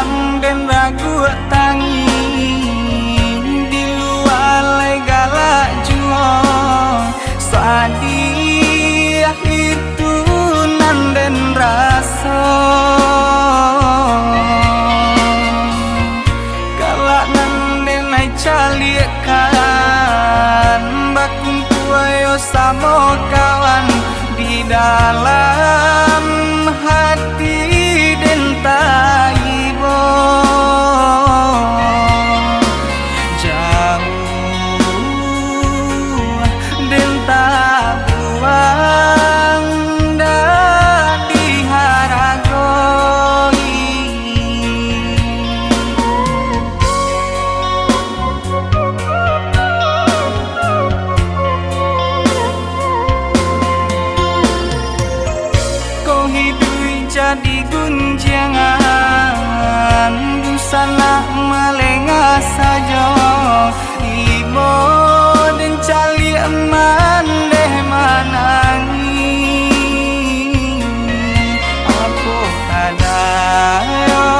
dalam dan ragu tangi di luar galak juang sadia itu nan dan rasa galak nan dan ai caliakan bakumpu ayo sama kawan di dalam hati dan taibo jauh dan tak buang dah diharagoi kau hidup jadi gunjangan busana melengah saja ibo dan cali eman deh manangi aku kadayo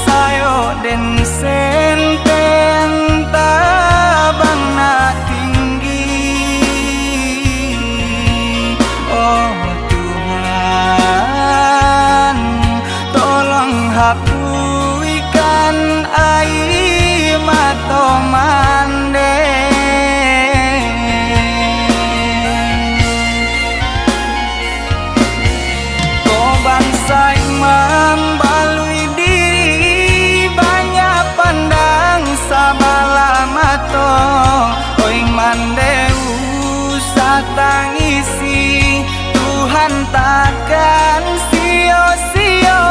sayo dan senten tabang nak tinggi oh hapuikan air mata mande kau bangsa imam balui diri banyak pandang sabala mata oi mande usah tangisi Tuhan takkan sia-sia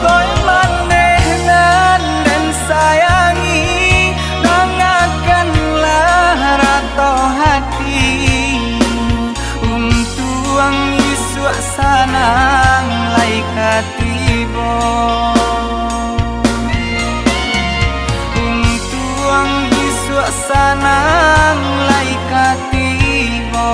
kau manehnan dan sayangi nangakanlah rato hati untuk Yesus sanang laikat tiba untuk Yesus sanang laikat tiba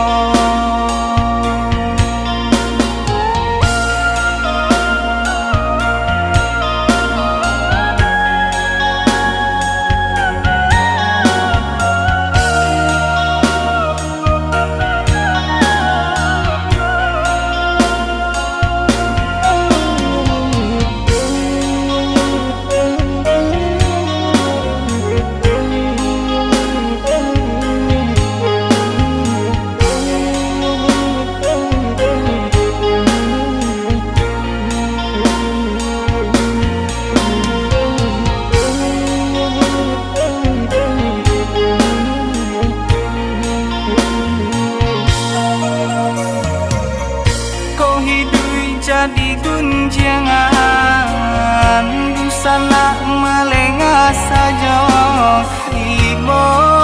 jadi gunjangan busana melengah saja ibo